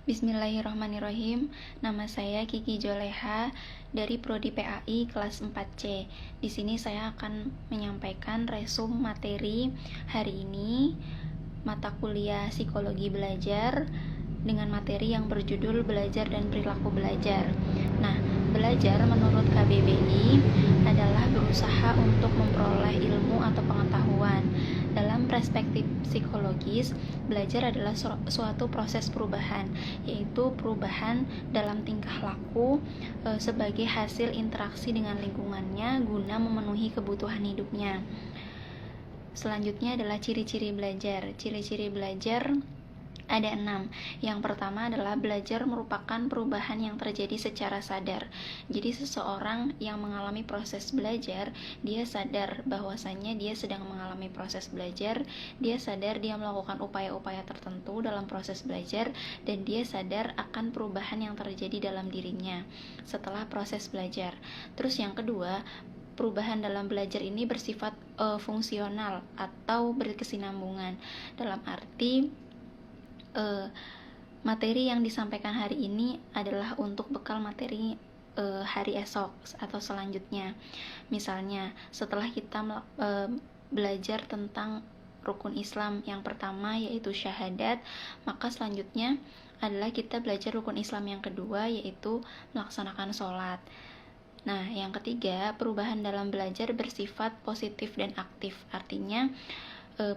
Bismillahirrahmanirrahim. Nama saya Kiki Joleha dari Prodi PAI kelas 4C. Di sini saya akan menyampaikan resum materi hari ini, mata kuliah Psikologi Belajar dengan materi yang berjudul Belajar dan Perilaku Belajar. Nah, belajar menurut KBBI adalah berusaha untuk memperoleh ilmu atau pengetahuan. Dalam perspektif psikologis, belajar adalah suatu proses perubahan, yaitu perubahan dalam tingkah laku sebagai hasil interaksi dengan lingkungannya guna memenuhi kebutuhan hidupnya. Selanjutnya adalah ciri-ciri belajar. Ciri-ciri belajar ada 6. Yang pertama adalah belajar merupakan perubahan yang terjadi secara sadar. Jadi seseorang yang mengalami proses belajar, dia sadar bahwasannya dia sedang mengalami proses belajar, dia sadar dia melakukan upaya-upaya tertentu dalam proses belajar, dan dia sadar akan perubahan yang terjadi dalam dirinya setelah proses belajar. Terus yang kedua, perubahan dalam belajar ini bersifat fungsional atau berkesinambungan. Dalam arti materi yang disampaikan hari ini adalah untuk bekal materi hari esok atau selanjutnya. Misalnya, setelah kita belajar tentang rukun Islam yang pertama yaitu syahadat, maka selanjutnya adalah kita belajar rukun Islam yang kedua yaitu melaksanakan sholat. Nah, yang ketiga, perubahan dalam belajar bersifat positif dan aktif. Artinya,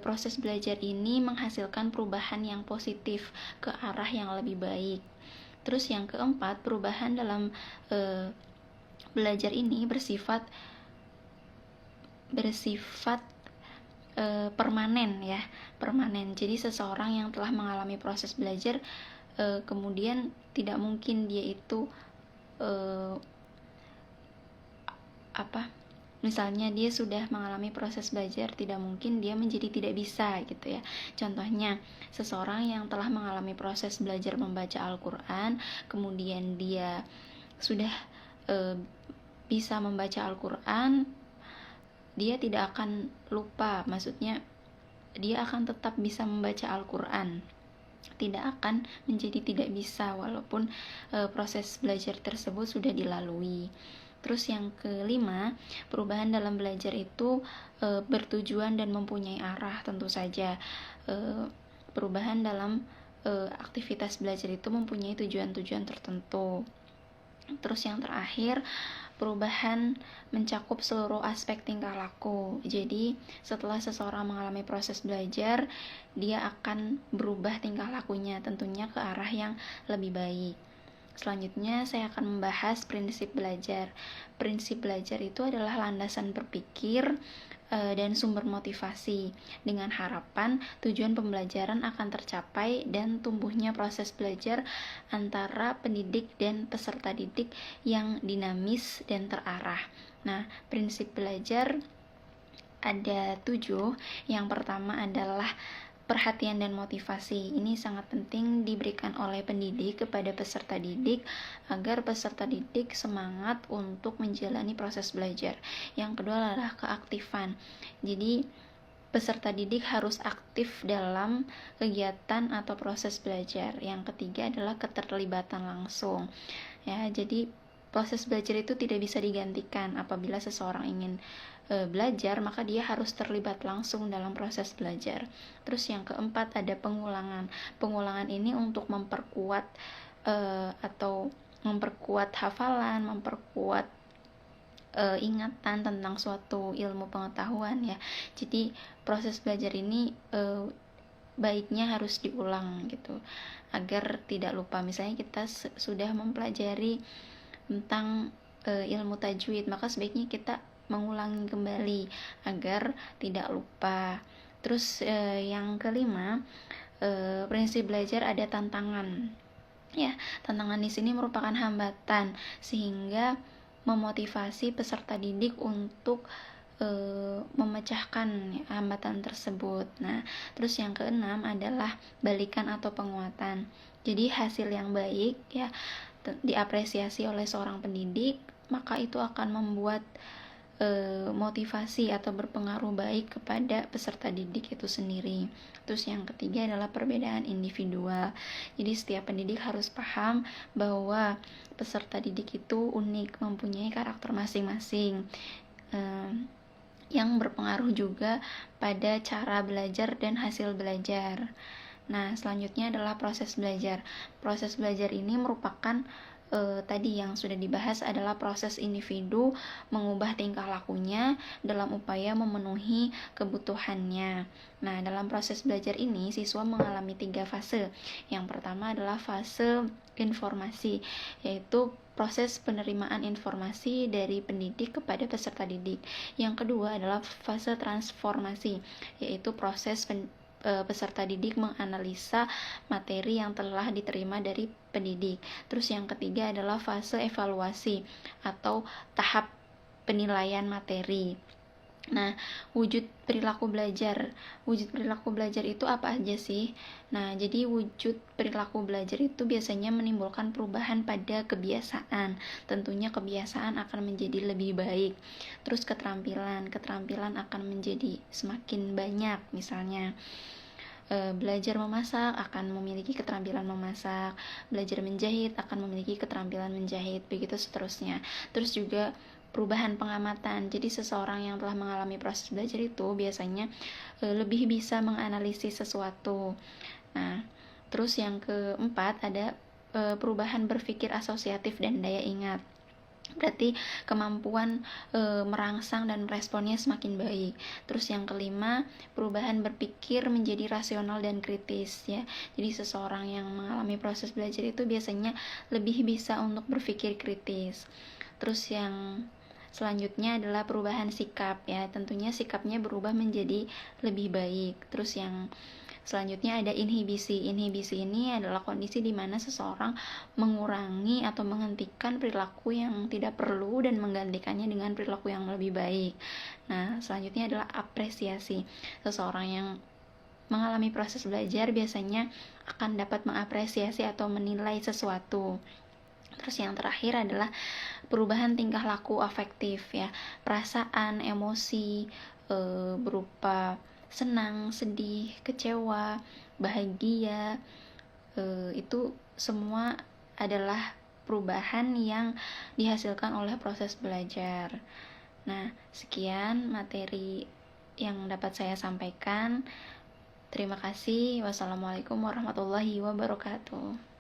proses belajar ini menghasilkan perubahan yang positif ke arah yang lebih baik. Terus yang keempat, perubahan dalam belajar ini bersifat permanen ya, permanen. Jadi seseorang yang telah mengalami proses belajar kemudian tidak mungkin dia itu misalnya dia sudah mengalami proses belajar, tidak mungkin dia menjadi tidak bisa gitu ya. Contohnya, seseorang yang telah mengalami proses belajar membaca Al-Quran, kemudian dia sudah bisa membaca Al-Quran, dia tidak akan lupa, maksudnya dia akan tetap bisa membaca Al-Quran, tidak akan menjadi tidak bisa walaupun proses belajar tersebut sudah dilalui. Terus yang kelima, perubahan dalam belajar itu bertujuan dan mempunyai arah. Tentu saja perubahan dalam aktivitas belajar itu mempunyai tujuan-tujuan tertentu. Terus yang terakhir, perubahan mencakup seluruh aspek tingkah laku. Jadi setelah seseorang mengalami proses belajar, dia akan berubah tingkah lakunya tentunya ke arah yang lebih baik. Selanjutnya saya akan membahas prinsip belajar. Prinsip belajar itu adalah landasan berpikir dan sumber motivasi dengan harapan tujuan pembelajaran akan tercapai dan tumbuhnya proses belajar antara pendidik dan peserta didik yang dinamis dan terarah. Nah, prinsip belajar ada 7. Yang pertama adalah perhatian dan motivasi. Ini sangat penting diberikan oleh pendidik kepada peserta didik agar peserta didik semangat untuk menjalani proses belajar. Yang kedua adalah keaktifan. Jadi peserta didik harus aktif dalam kegiatan atau proses belajar. Yang ketiga adalah keterlibatan langsung. Ya, jadi proses belajar itu tidak bisa digantikan. Apabila seseorang ingin belajar, maka dia harus terlibat langsung dalam proses belajar. Terus yang keempat ada pengulangan. Pengulangan ini untuk memperkuat atau memperkuat hafalan, memperkuat ingatan tentang suatu ilmu pengetahuan ya. Jadi proses belajar ini baiknya harus diulang gitu agar tidak lupa. Misalnya kita sudah mempelajari tentang ilmu tajwid, maka sebaiknya kita mengulangi kembali agar tidak lupa. Terus yang kelima, prinsip belajar ada tantangan. Ya, tantangan di sini merupakan hambatan sehingga memotivasi peserta didik untuk memecahkan hambatan tersebut. Nah, terus yang keenam adalah balikan atau penguatan. Jadi hasil yang baik ya diapresiasi oleh seorang pendidik, maka itu akan membuat motivasi atau berpengaruh baik kepada peserta didik itu sendiri. Terus yang ketiga adalah perbedaan individual. Jadi setiap pendidik harus paham bahwa peserta didik itu unik, mempunyai karakter masing-masing, yang berpengaruh juga pada cara belajar dan hasil belajar. Nah, selanjutnya adalah proses belajar. Proses belajar ini merupakan tadi yang sudah dibahas adalah proses individu mengubah tingkah lakunya dalam upaya memenuhi kebutuhannya. Nah, dalam proses belajar ini siswa mengalami 3 fase. Yang pertama adalah fase informasi, yaitu proses penerimaan informasi dari pendidik kepada peserta didik. Yang kedua adalah fase transformasi, yaitu proses peserta didik menganalisa materi yang telah diterima dari pendidik. Terus yang ketiga adalah fase evaluasi atau tahap penilaian materi. Nah, wujud perilaku belajar. Wujud perilaku belajar itu apa aja sih? Nah, jadi wujud perilaku belajar itu biasanya menimbulkan perubahan pada kebiasaan. Tentunya kebiasaan akan menjadi lebih baik. Terus keterampilan akan menjadi semakin banyak. Misalnya, belajar memasak akan memiliki keterampilan memasak, belajar menjahit akan memiliki keterampilan menjahit, begitu seterusnya. Terus juga perubahan pengamatan. Jadi seseorang yang telah mengalami proses belajar itu biasanya lebih bisa menganalisis sesuatu. Nah, terus yang keempat ada perubahan berpikir asosiatif dan daya ingat. Berarti kemampuan merangsang dan responnya semakin baik. Terus yang kelima, perubahan berpikir menjadi rasional dan kritis ya. Jadi seseorang yang mengalami proses belajar itu biasanya lebih bisa untuk berpikir kritis. Terus yang selanjutnya adalah perubahan sikap ya. Tentunya sikapnya berubah menjadi lebih baik. Terus yang selanjutnya ada inhibisi. Inhibisi ini adalah kondisi di mana seseorang mengurangi atau menghentikan perilaku yang tidak perlu dan menggantikannya dengan perilaku yang lebih baik. Nah, selanjutnya adalah apresiasi. Seseorang yang mengalami proses belajar biasanya akan dapat mengapresiasi atau menilai sesuatu. Terus yang terakhir adalah perubahan tingkah laku afektif ya. Perasaan, emosi berupa senang, sedih, kecewa, bahagia, itu semua adalah perubahan yang dihasilkan oleh proses belajar. Nah, sekian materi yang dapat saya sampaikan. Terima kasih. Wassalamualaikum warahmatullahi wabarakatuh.